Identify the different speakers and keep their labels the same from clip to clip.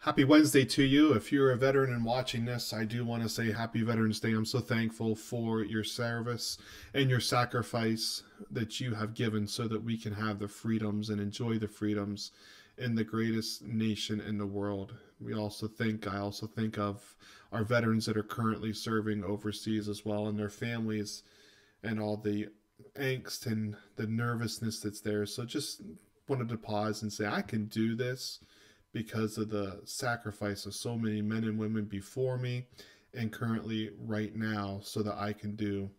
Speaker 1: Happy Wednesday to you. If you're a veteran and watching this, I do want to say Happy Veterans Day. I'm so thankful for your service and your sacrifice that you have given so that we can have the freedoms and enjoy the freedoms in the greatest nation in the world. I also think of our veterans that are currently serving overseas as well and their families and all the angst and the nervousness that's there. So just wanted to pause and say, I can do this because of the sacrifice of so many men and women before me and currently right now, so that I can do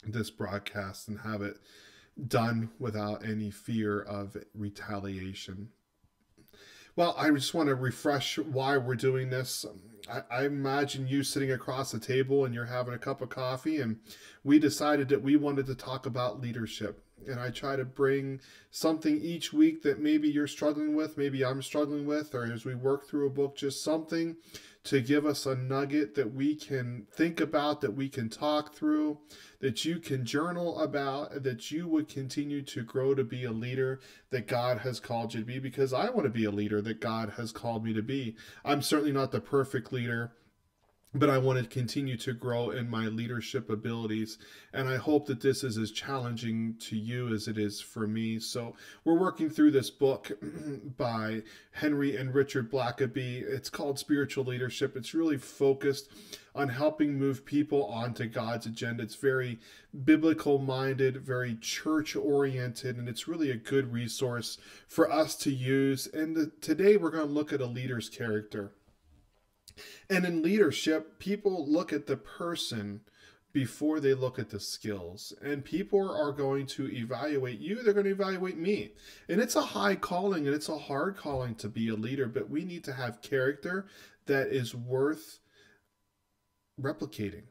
Speaker 1: this broadcast and have it done without any fear of retaliation. Well, I just want to refresh why we're doing this. I imagine you sitting across the table and you're having a cup of coffee, and we decided that we wanted to talk about leadership. And I try to bring something each week that maybe you're struggling with, maybe I'm struggling with, or as we work through a book, just something to give us a nugget that we can think about, that we can talk through, that you can journal about, that you would continue to grow to be a leader that God has called you to be, because I want to be a leader that God has called me to be. I'm certainly not the perfect leader, but I want to continue to grow in my leadership abilities. And I hope that this is as challenging to you as it is for me. So we're working through this book by Henry and Richard Blackaby. It's called Spiritual Leadership. It's really focused on helping move people onto God's agenda. It's very biblical minded, very church oriented, and it's really a good resource for us to use. And today we're going to look at a leader's character. And in leadership, people look at the person before they look at the skills. And people are going to evaluate you, they're going to evaluate me. And it's a high calling and it's a hard calling to be a leader, but we need to have character that is worth replicating.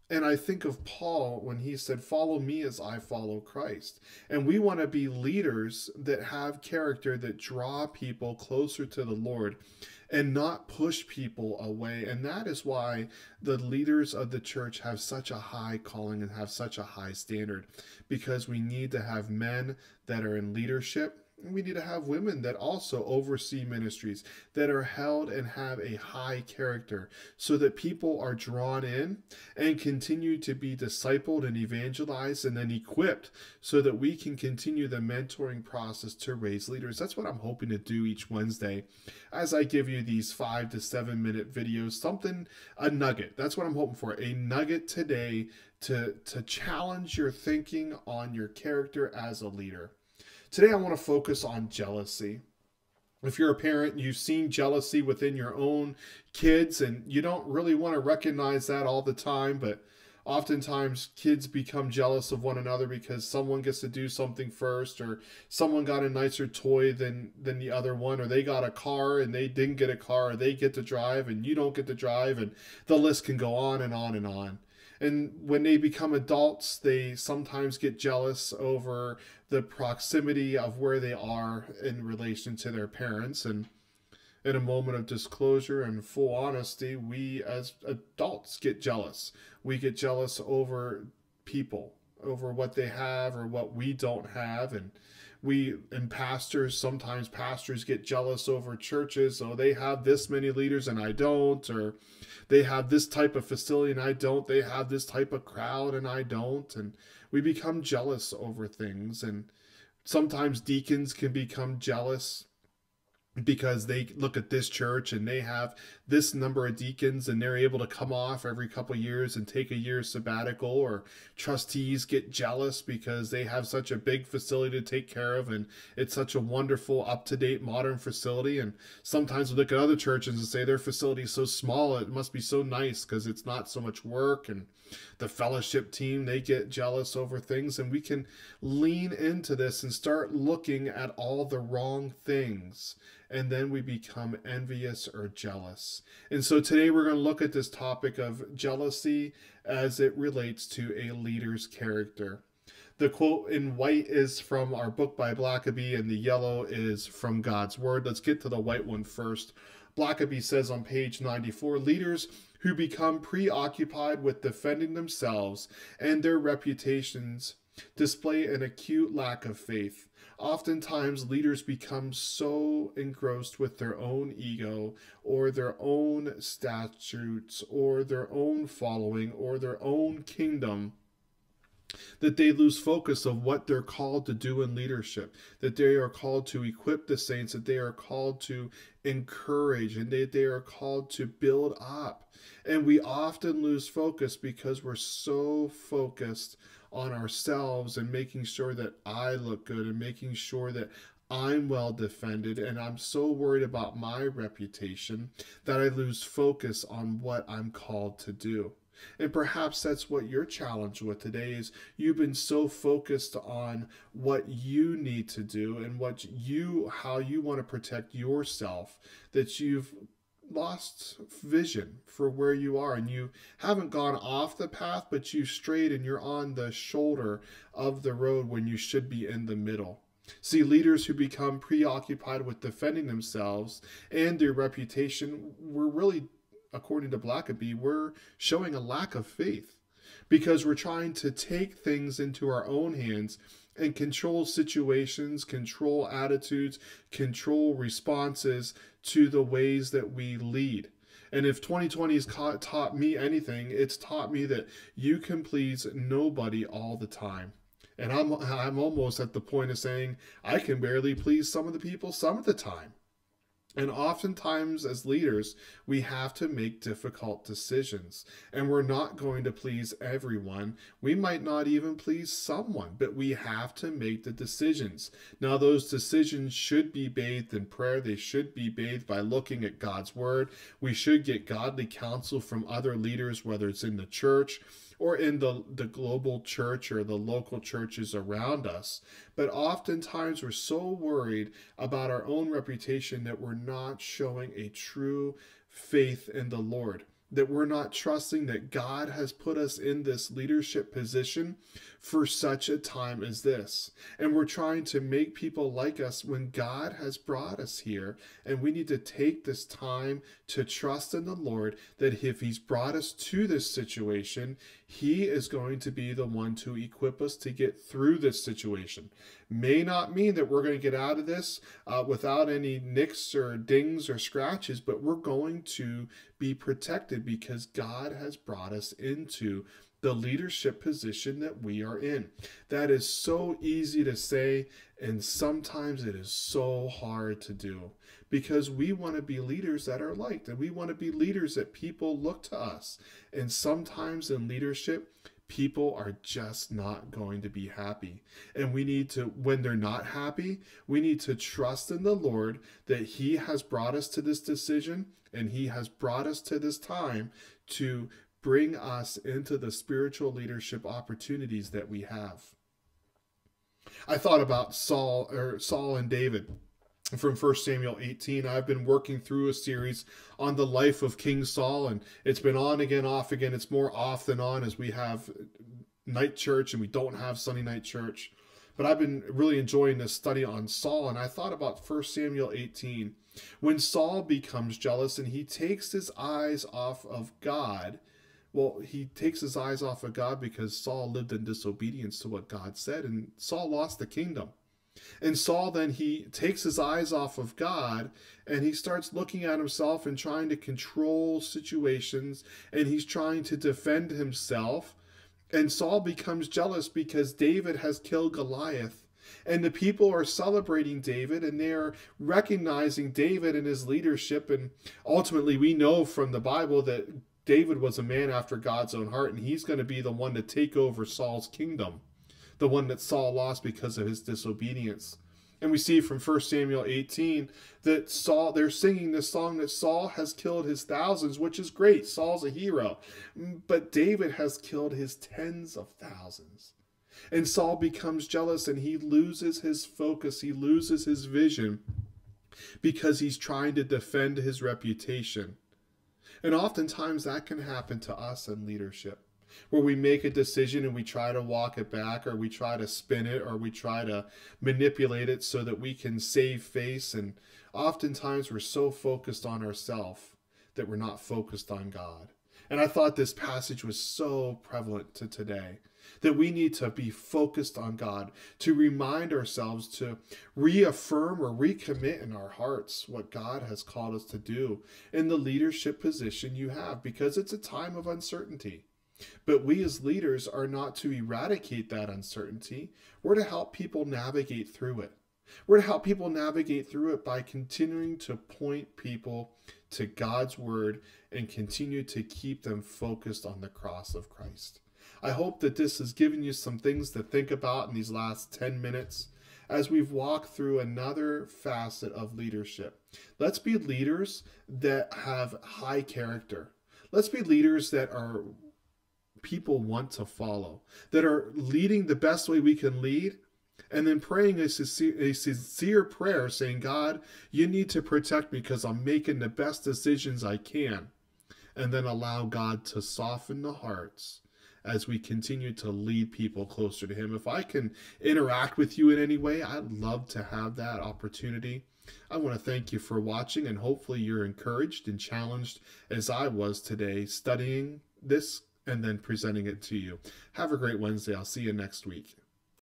Speaker 1: And I think of Paul when he said, "Follow me as I follow Christ." And we want to be leaders that have character that draw people closer to the Lord and not push people away. And that is why the leaders of the church have such a high calling and have such a high standard, because we need to have men that are in leadership. We need to have women that also oversee ministries that are held and have a high character, so that people are drawn in and continue to be discipled and evangelized and then equipped so that we can continue the mentoring process to raise leaders. That's what I'm hoping to do each Wednesday as I give you these 5 to 7 minute videos, a nugget. That's what I'm hoping for, a nugget today to challenge your thinking on your character as a leader. Today I want to focus on jealousy. If you're a parent, you've seen jealousy within your own kids, and you don't really want to recognize that all the time, but oftentimes kids become jealous of one another because someone gets to do something first, or someone got a nicer toy than the other one, or they got a car and they didn't get a car, or they get to drive and you don't get to drive, and the list can go on and on and on. And when they become adults, they sometimes get jealous over the proximity of where they are in relation to their parents. And in a moment of disclosure and full honesty, we as adults get jealous. We get jealous over people, over what they have or what we don't have. And sometimes pastors get jealous over churches. Oh, they have this many leaders and I don't, or they have this type of facility and I don't. They have this type of crowd and I don't. And we become jealous over things. And sometimes deacons can become jealous because they look at this church and they have this number of deacons and they're able to come off every couple of years and take a year's sabbatical, or trustees get jealous because they have such a big facility to take care of and it's such a wonderful, up-to-date, modern facility. And sometimes we look at other churches and say their facility is so small, it must be so nice because it's not so much work. And the fellowship team, they get jealous over things. And we can lean into this and start looking at all the wrong things, and then we become envious or jealous. And so today we're going to look at this topic of jealousy as it relates to a leader's character. The quote in white is from our book by Blackaby, and the yellow is from God's Word. Let's get to the white one first. Blackaby says on page 94, leaders who become preoccupied with defending themselves and their reputations display an acute lack of faith. Oftentimes, leaders become so engrossed with their own ego or their own statutes or their own following or their own kingdom that they lose focus of what they're called to do in leadership, that they are called to equip the saints, that they are called to encourage, and they are called to build up. And we often lose focus because we're so focused on ourselves and making sure that I look good and making sure that I'm well defended, and I'm so worried about my reputation that I lose focus on what I'm called to do. And perhaps that's what you're challenged with today is you've been so focused on what you need to do and how you want to protect yourself that you've lost vision for where you are, and you haven't gone off the path, but you strayed and you're on the shoulder of the road when you should be in the middle. See, leaders who become preoccupied with defending themselves and their reputation were really, according to Blackaby, we're showing a lack of faith because we're trying to take things into our own hands and control situations, control attitudes, control responses to the ways that we lead. And if 2020 has taught me anything, it's taught me that you can please nobody all the time. And I'm almost at the point of saying I can barely please some of the people some of the time. And oftentimes as leaders, we have to make difficult decisions. And we're not going to please everyone. We might not even please someone, but we have to make the decisions. Now, those decisions should be bathed in prayer. They should be bathed by looking at God's word. We should get godly counsel from other leaders, whether it's in the church or in the global church or the local churches around us. But oftentimes we're so worried about our own reputation that we're not showing a true faith in the Lord, that we're not trusting that God has put us in this leadership position for such a time as this. And we're trying to make people like us when God has brought us here. And we need to take this time to trust in the Lord that if he's brought us to this situation, he is going to be the one to equip us to get through this situation. May not mean that we're going to get out of this without any nicks or dings or scratches, but we're going to be protected because God has brought us into the leadership position that we are in. That is so easy to say, and sometimes it is so hard to do because we want to be leaders that are liked, and we want to be leaders that people look to us. And sometimes in leadership, people are just not going to be happy. And we need to, when they're not happy, we need to trust in the Lord that he has brought us to this decision and he has brought us to this time to bring us into the spiritual leadership opportunities that we have. I thought about Saul and David from 1 Samuel 18. I've been working through a series on the life of King Saul, and it's been on again, off again. It's more off than on as we have night church and we don't have Sunday night church. But I've been really enjoying this study on Saul, and I thought about 1 Samuel 18. When Saul becomes jealous and he takes his eyes off of God, well, he takes his eyes off of God because Saul lived in disobedience to what God said, and Saul lost the kingdom. And Saul then, he takes his eyes off of God and he starts looking at himself and trying to control situations, and he's trying to defend himself. And Saul becomes jealous because David has killed Goliath. And the people are celebrating David and they're recognizing David and his leadership. And ultimately, we know from the Bible that David was a man after God's own heart, and he's going to be the one to take over Saul's kingdom, the one that Saul lost because of his disobedience. And we see from 1 Samuel 18 that they're singing this song that Saul has killed his thousands, which is great. Saul's a hero. But David has killed his tens of thousands. And Saul becomes jealous and he loses his focus. He loses his vision because he's trying to defend his reputation. And oftentimes that can happen to us in leadership, where we make a decision and we try to walk it back, or we try to spin it, or we try to manipulate it so that we can save face. And oftentimes we're so focused on ourselves that we're not focused on God. And I thought this passage was so prevalent to today, that we need to be focused on God, to remind ourselves to reaffirm or recommit in our hearts what God has called us to do in the leadership position you have, because it's a time of uncertainty. But we as leaders are not to eradicate that uncertainty. We're to help people navigate through it. We're to help people navigate through it by continuing to point people to God's word and continue to keep them focused on the cross of Christ. I hope that this has given you some things to think about in these last 10 minutes as we've walked through another facet of leadership. Let's be leaders that have high character. Let's be leaders that are people want to follow, that are leading the best way we can lead, and then praying a sincere prayer saying, God, you need to protect me because I'm making the best decisions I can. And then allow God to soften the hearts as we continue to lead people closer to him. If I can interact with you in any way, I'd love to have that opportunity. I want to thank you for watching, and hopefully you're encouraged and challenged as I was today studying this and then presenting it to you. Have a great Wednesday. I'll see you next week.